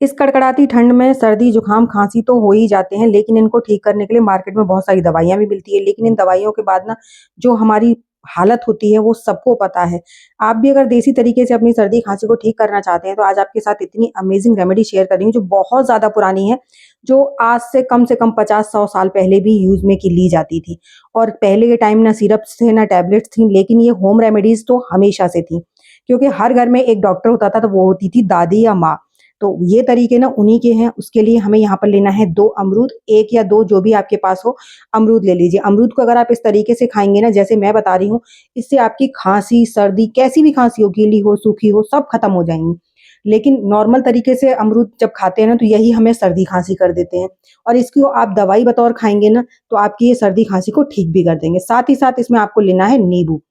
इस कड़कड़ाती ठंड में सर्दी, जुकाम, खाँसी तो हो ही जाते हैं, लेकिन इनको ठीक करने के लिए मार्केट में बहुत सारी दवाइयाँ भी मिलती है। लेकिन इन दवाइयों के बाद ना जो हमारी हालत होती है वो सबको पता है। आप भी अगर देसी तरीके से अपनी सर्दी, खाँसी को ठीक करना चाहते हैं तो आज आपके साथ इतनी अमेज़िंग रेमेडी शेयर कर रही हूँ जो बहुत ज़्यादा पुरानी है, जो आज से कम 50-100 साल पहले भी यूज़ में की ली जाती थी। और पहले के टाइम ना सिरप्स थे, ना टैबलेट्स थी, लेकिन ये होम रेमेडीज़ तो हमेशा से थी। क्योंकि हर घर में एक डॉक्टर होता था, तो वो होती थी दादी या माँ। तो ये तरीके ना उन्हीं के हैं। उसके लिए हमें यहाँ पर लेना है 2 अमरूद, 1 या 2 जो भी आपके पास हो, अमरूद ले लीजिए। अमरूद को अगर आप इस तरीके से खाएँगे ना जैसे मैं बता रही हूँ, इससे आपकी खाँसी, सर्दी कैसी भी खाँसी हो, गीली हो, सूखी हो, सब खत्म हो जाएँगी। लेकिन नॉर्मल तरीके से अमरूद जब खाते हैं ना तो यही हमें सर्दी-खाँसी कर देते हैं और इसको आप दवाई बतौर खाएँगे ना तो आपकी ये सर्दी-खाँसी को ठीक भी कर देंगे। साथ ही साथ इसमें आपको लेना है नींबू।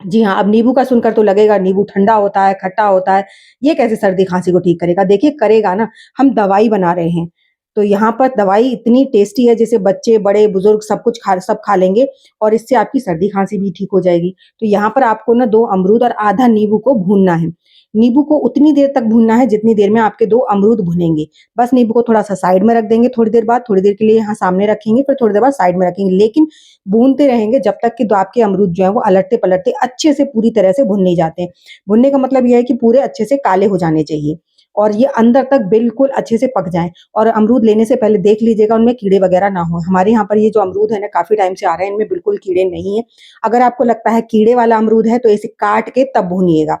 जी हाँ, अब नींबू का सुनकर तो लगेगा नींबू ठंडा होता है, खट्टा होता है, ये कैसे सर्दी-खाँसी को ठीक करेगा? देखिए करेगा ना, हम दवाई बना रहे हैं। तो यहाँ पर दवाई इतनी टेस्टी है जिसे बच्चे, बड़े, बुज़ुर्ग सब खा लेंगे और इससे आपकी सर्दी-खाँसी भी ठीक हो जाएगी। तो यहाँ पर आपको ना 2 अमरूद और आधा नींबू को भूनना है। नींबू को उतनी देर तक भूनना है जितनी देर में आपके 2 अमरूद भुनेंगे। बस नींबू को थोड़ा-सा साइड में रख देंगे थोड़ी देर बाद, थोड़ी देर के लिए यहाँ सामने रखेंगे, फिर थोड़ी देर बाद साइड में रखेंगे। लेकिन भूनते रहेंगे जब तक कि दो आपके अमरूद जो हैं वो अलटते-पलटते अच्छे से पूरी तरह से भुन नहीं जाते हैं। भुनने का मतलब ये है कि पूरे अच्छे से काले हो जाने चाहिए और ये अंदर तक बिल्कुल अच्छे से पक जाएँ और अमरूद लेने से पहले देख लीजिएगा उनमें कीड़े वगैरह ना हों। हमारे यहाँ पर ये जो अमरूद है ना काफ़ी टाइम से आ रहे हैं, इनमें बिल्कुल कीड़े नहीं हैं। अगर आपको लगता है कीड़े वाला अमरूद है तो इसे काट के तब भूनिएगा।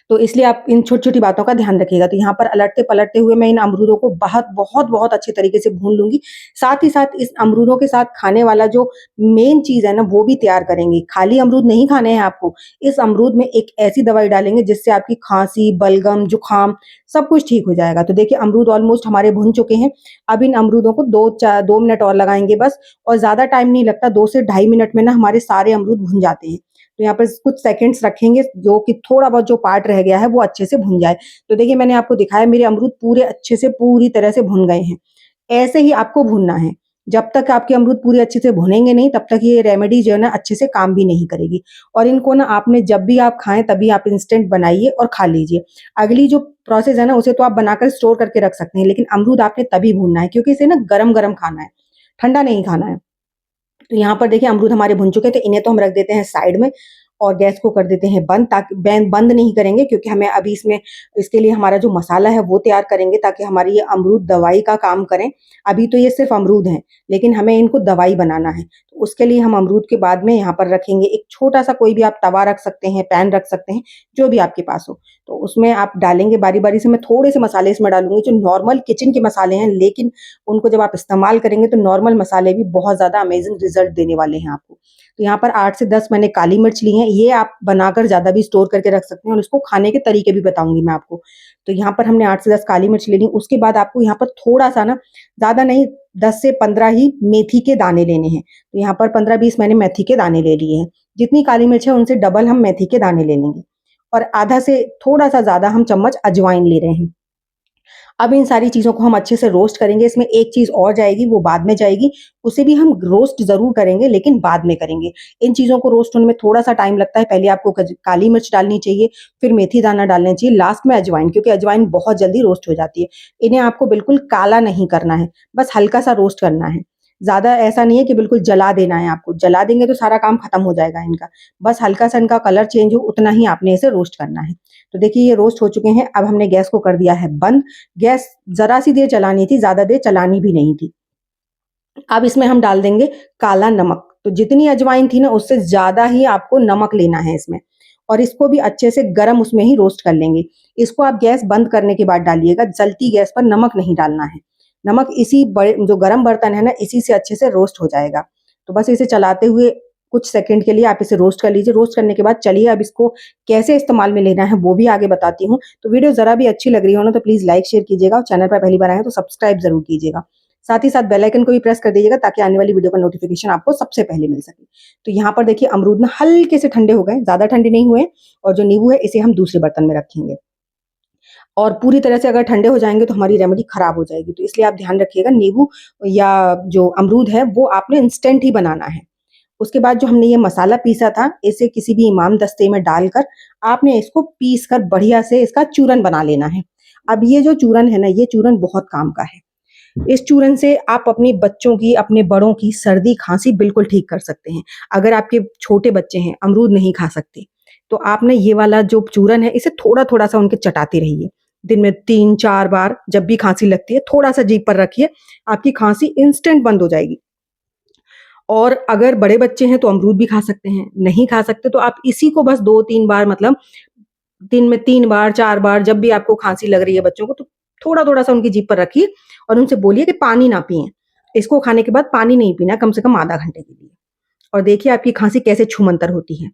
तो इसलिए आप इन छोटी-छोटी बातों का ध्यान रखिएगा। तो यहाँ पर अलटते-पलटते हुए मैं इन अमरूदों को बहुत अच्छे तरीके से भून लूँगी। साथ ही साथ इस अमरूदों के साथ खाने वाला जो मेन चीज़ है ना, वो भी तैयार करेंगे। खाली अमरूद नहीं खाने हैं आपको। इस अमरूद में एक ऐसी दवाई डालेंगे जिससे आपकी खाँसी, बलगम, जुकाम सब कुछ ठीक हो जाएगा। तो देखिए अमरूद ऑलमोस्ट हमारे भुन चुके हैं। अब इन अमरूदों को 2 मिनट और लगाएँगे बस और ज़्यादा टाइम नहीं लगता, 2 से ढाई मिनट में ना हमारे सारे अमरूद भुन जाते हैं। तो यहाँ पर कुछ सेकंड्स रखेंगे जो कि थोड़ा बहुत जो पार्ट रह गया है वो अच्छे से भुन जाए। तो देखिए मैंने आपको दिखाया मेरे अमरूद पूरे अच्छे से पूरी तरह से भुन गए हैं। ऐसे ही आपको भूनना है। जब तक आपके अमरूद पूरे अच्छे से भुनेंगे नहीं तब तक ये रेमेडी जो है ना अच्छे से काम भी नहीं करेगी। और इनको ना आपने जब भी आप खाएँ तभी आप इंस्टेंट बनाइए और खा लीजिए। अगली जो प्रोसेस है ना उसे तो आप बनाकर स्टोर करके रख सकते हैं, लेकिन अमरूद आपने तभी भूनना है क्योंकि इसे ना गरम-गरम खाना है, ठंडा नहीं खाना है। तो यहाँ पर देखिए अमरूद हमारे भुन चुके हैं, तो इन्हें तो हम रख देते हैं साइड में और गैस को कर देते हैं बंद ताकि बंद नहीं करेंगे क्योंकि हमें अभी इसमें इसके लिए हमारा जो मसाला है वो तैयार करेंगे ताकि हमारी ये अमरूद दवाई का काम करें। अभी तो ये सिर्फ़ अमरूद हैं, लेकिन हमें इनको दवाई बनाना है। तो उसके लिए हम अमरूद के बाद में यहाँ पर रखेंगे एक छोटा-सा कोई भी आप तवा रख सकते हैं, पैन रख सकते हैं, जो भी आपके पास हो। तो उसमें आप डालेंगे बारी-बारी से मैं थोड़े से मसाले इसमें डालूँगी जो नॉर्मल किचन के मसाले हैं, लेकिन उनको जब आप इस्तेमाल करेंगे तो नॉर्मल मसाले भी बहुत ज़्यादा अमेज़िंग रिज़ल्ट देने वाले हैं आपको। तो यहाँ पर 8 से 10 मैंने काली मिर्च ली हैं, ये आप बनाकर ज़्यादा भी स्टोर करके रख सकते हैं और इसको खाने के तरीके भी बताऊँगी मैं आपको। तो यहाँ पर हमने 8 से 10 काली मिर्च ले ली, उसके बाद आपको यहाँ पर थोड़ा-सा ना ज़्यादा नहीं 10 से 15 ही मेथी के दाने लेने हैं। तो यहाँ पर 15-20 मैंने मेथी के दाने ले लिए हैं। जितनी काली मिर्च है उनसे डबल हम मेथी के दाने ले लेंगे और आधा से थोड़ा-सा ज़्यादा हम चम्मच अजवाइन ले रहे हैं। अब इन सारी चीज़ों को हम अच्छे से रोस्ट करेंगे। इसमें एक चीज़ और जाएगी, वो बाद में जाएगी। उसे भी हम रोस्ट ज़रूर करेंगे, लेकिन बाद में करेंगे। इन चीज़ों को रोस्ट होने में थोड़ा-सा टाइम लगता है। पहले आपको काली मिर्च डालनी चाहिए, फिर मेथी दाना डालना चाहिए, लास्ट में अजवाइन क्योंकि अजवाइन बहुत जल्दी रोस्ट हो जाती है। इन्हें आपको बिल्कुल काला नहीं करना है, बस हल्का-सा रोस्ट करना है। ज़्यादा ऐसा नहीं है कि बिल्कुल जला देना है आपको। जला देंगे तो सारा काम खत्म हो जाएगा इनका। बस हल्का-सा इनका कलर चेंज हो, उतना ही आपने इसे रोस्ट करना है। तो देखिए ये रोस्ट हो चुके हैं। अब हमने गैस को कर दिया है बंद। गैस ज़रा-सी देर चलानी थी, ज़्यादा देर चलानी भी नहीं थी। अब इसमें हम डाल देंगे काला नमक। तो जितनी अजवाइन थी ना उससे ज़्यादा ही आपको नमक लेना है इसमें और इसको भी अच्छे से गरम उसमें ही रोस्ट कर लेंगे। इसको आप गैस बंद करने के बाद डालिएगा, जलती गैस पर नमक नहीं डालना है। नमक इसी बड़े जो गरम बर्तन है ना इसी से अच्छे से रोस्ट हो जाएगा। तो बस इसे चलाते हुए कुछ सेकंड के लिए आप इसे रोस्ट कर लीजिए। रोस्ट करने के बाद चलिए अब इसको कैसे इस्तेमाल में लेना है वो भी आगे बताती हूँ। तो वीडियो ज़रा भी अच्छी लग रही हो ना तो प्लीज़ लाइक शेयर कीजिएगा और चैनल पर पहली बार आए हैं तो सब्सक्राइब ज़रूर कीजिएगा। साथ ही साथ बेल आइकन को भी प्रेस कर दीजिएगा ताकि आने वाली वीडियो का नोटिफिकेशन आपको सबसे पहले मिल सके। तो यहाँ पर देखिए अमरूद ना हल्के से ठंडे हो गए, ज़्यादा ठंडे नहीं हुए और जो नींबू है इसे हम दूसरे बर्तन में रखेंगे। और पूरी तरह से अगर ठंडे हो जाएँगे तो हमारी रेमेडी खराब हो जाएगी। तो इसलिए आप ध्यान रखिएगा नींबू या जो अमरूद है वो आपने इंस्टेंट ही बनाना है। उसके बाद जो हमने ये मसाला पीसा था, इसे किसी भी इमाम दस्ते में डालकर आपने इसको पीस कर बढ़िया से इसका चूरन बना लेना है। अब ये जो चूरन है ना, ये चूरन बहुत काम का है। इस चूरन से आप अपने बच्चों की, अपने बड़ों की सर्दी खांसी बिल्कुल ठीक कर सकते हैं। अगर आपके छोटे बच्चे हैं, अमरूद नहीं खा सकते, तो आपने ये वाला जो चूरन है, इसे थोड़ा-थोड़ा सा उनके चटाते रहिए। दिन में 3-4 बार जब भी खांसी लगती है, थोड़ा-सा जीभ पर रखिए, आपकी खांसी इंस्टेंट बंद हो जाएगी। और अगर बड़े बच्चे हैं तो अमरूद भी खा सकते हैं, नहीं खा सकते तो आप इसी को बस 2-3 बार, मतलब दिन में 3 बार, 4 बार जब भी आपको खांसी लग रही है बच्चों को, तो थोड़ा-थोड़ा सा उनकी जीभ पर रखिए और उनसे बोलिए कि पानी ना पिएँ। इसको खाने के बाद पानी नहीं पीना कम से कम आधा घंटे के लिए। और देखिए आपकी खांसी कैसे छूमंतर होती है।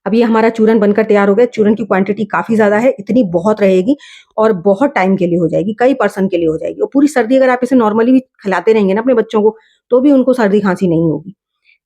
अब ये हमारा चूरन बनकर तैयार हो गया। चूरन की क्वांटिटी काफ़ी ज़्यादा है, इतनी बहुत रहेगी और बहुत टाइम के लिए हो जाएगी, कई पर्सन के लिए हो जाएगी। और पूरी सर्दी अगर आप इसे नॉर्मली भी खिलाते रहेंगे ना अपने बच्चों को, तो भी उनको सर्दी-खाँसी नहीं होगी।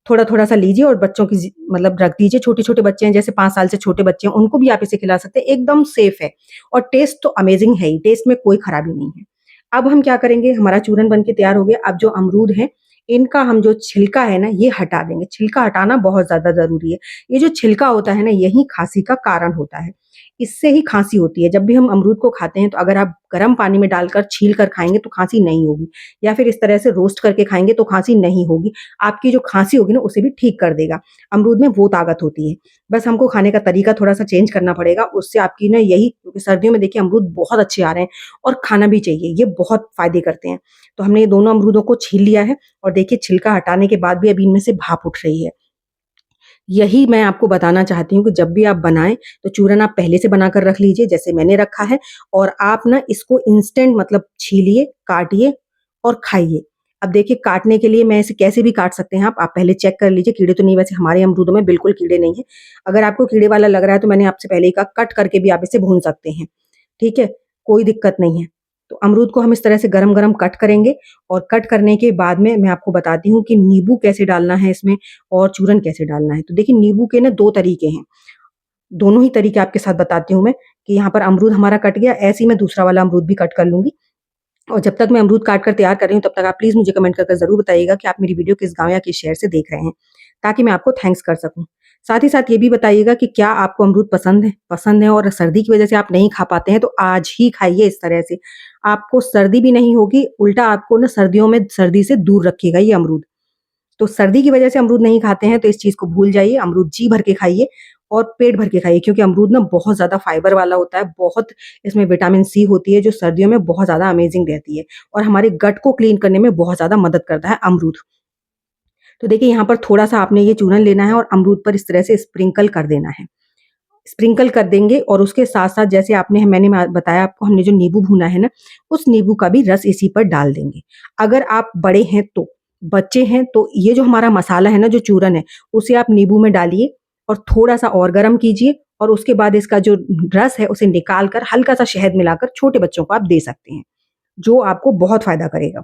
थोड़ा-थोड़ा सा लीजिए और बच्चों की मतलब रख दीजिए। छोटे-छोटे बच्चे हैं, जैसे 5 साल से छोटे बच्चे हैं, उनको भी आप इसे खिला सकते हैं। एकदम सेफ है और टेस्ट तो अमेज़िंग है ही, टेस्ट में कोई खराबी नहीं है। अब हम क्या करेंगे, हमारा चूरन बन के तैयार हो गया। अब जो अमरूद हैं, इनका हम जो छिलका है ना, ये हटा देंगे। छिलका हटाना बहुत ज़्यादा ज़रूरी है। ये जो छिलका होता है ना, यही खाँसी का कारण होता है। इससे ही खाँसी होती है। जब भी हम अमरूद को खाते हैं, तो अगर आप गर्म पानी में डालकर छील कर खाएँगे, तो खाँसी नहीं होगी, या फिर इस तरह से रोस्ट करके खाएँगे, तो खाँसी नहीं होगी। आपकी जो खाँसी होगी ना, उसे भी ठीक कर देगा। अमरूद में वो ताकत होती है। बस हमको खाने का तरीका थोड़ा-सा चेंज करना पड़ेगा, उससे आपकी ना यही, क्योंकि सर्दियों में देखिए अमरूद बहुत अच्छे आ रहे हैं और खाना भी चाहिए, ये बहुत फ़ायदे करते हैं। तो हमने ये दोनों अमरूदों को छील लिया है और देखिए छिलका हटाने के बाद भी अभी इनमें से भाप उठ रही है। यही मैं आपको बताना चाहती हूँ कि जब भी आप बनाएँ, तो चूरन आप पहले से बनाकर रख लीजिए, जैसे मैंने रखा है, और आप ना इसको इंस्टेंट मतलब छीलिए, काटिए और खाइए। अब देखिए काटने के लिए मैं इसे कैसे भी काट सकते हैं आप पहले चेक कर लीजिए, कीड़े तो नहीं, वैसे हमारे अमरूदों में बिल्कुल कीड़े नहीं हैं। अगर आपको कीड़े वाला लग रहा है, तो मैंने आपसे पहले ही कहा, कट करके भी आप इसे भून सकते हैं, ठीक है? कोई दिक्कत नहीं है। तो अमरूद को हम इस तरह से गरम-गरम कट करेंगे और कट करने के बाद में मैं आपको बताती हूँ कि नींबू कैसे डालना है इसमें और चूरन कैसे डालना है। तो देखिए नींबू के ना 2 तरीके हैं। दोनों ही तरीके आपके साथ बताती हूँ मैं, कि यहाँ पर अमरूद हमारा कट गया, ऐसे ही मैं दूसरा वाला अमरूद भी कट कर लूँगी। और जब तक मैं अमरूद काट कर तैयार कर रही हूँ, तब तक आप प्लीज़ मुझे कमेंट कर ज़रूर बताइएगा कि आप मेरी वीडियो किस गाँव या किस शहर से देख रहे हैं, ताकि मैं आपको थैंक्स कर सकूँ। साथ ही साथ ये भी बताइएगा कि क्या आपको अमरूद पसंद है? पसंद है और सर्दी की वजह से आप नहीं खा पाते हैं, तो आज ही खाइए इस तरह से। आपको सर्दी भी नहीं होगी, उल्टा आपको ना सर्दियों में सर्दी से दूर रखेगा ये अमरूद। तो सर्दी की वजह से अमरूद नहीं खाते हैं, तो इस चीज़ को भूल जाइए, अमरूद जी भर के खाइए और पेट भर के खाइए, क्योंकि अमरूद ना बहुत ज़्यादा फाइबर वाला होता है, बहुत इसमें विटामिन सी होती है, जो सर्दियों में बहुत ज़्यादा अमेज़िंग रहती है और हमारे गट को क्लीन करने में बहुत ज़्यादा मदद करता है अमरूद। तो देखिए यहाँ पर थोड़ा-सा आपने ये चूरन लेना है और अमरूद पर इस तरह से स्प्रिंकल कर देना है। स्प्रिंकल कर देंगे और उसके साथ-साथ, जैसे मैंने बताया आपको, हमने जो नींबू भूना है ना, उस नींबू का भी रस इसी पर डाल देंगे। अगर आप बड़े हैं तो, बच्चे हैं तो ये जो हमारा मसाला है ना, जो चूरन है, उसे आप नींबू में डालिए और थोड़ा-सा और गरम कीजिए और उसके बाद इसका जो रस है उसे निकाल कर हल्का-सा शहद मिलाकर छोटे बच्चों को आप दे सकते हैं, जो आपको बहुत फ़ायदा करेगा।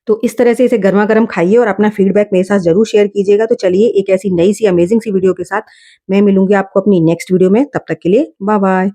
तो इस तरह से इसे गरमा-गरम खाइए और अपना फीडबैक मेरे साथ ज़रूर शेयर कीजिएगा। तो चलिए एक ऐसी नई सी अमेज़िंग सी वीडियो के साथ मैं मिलूँगी आपको अपनी नेक्स्ट वीडियो में। तब तक के लिए बाय-बाय।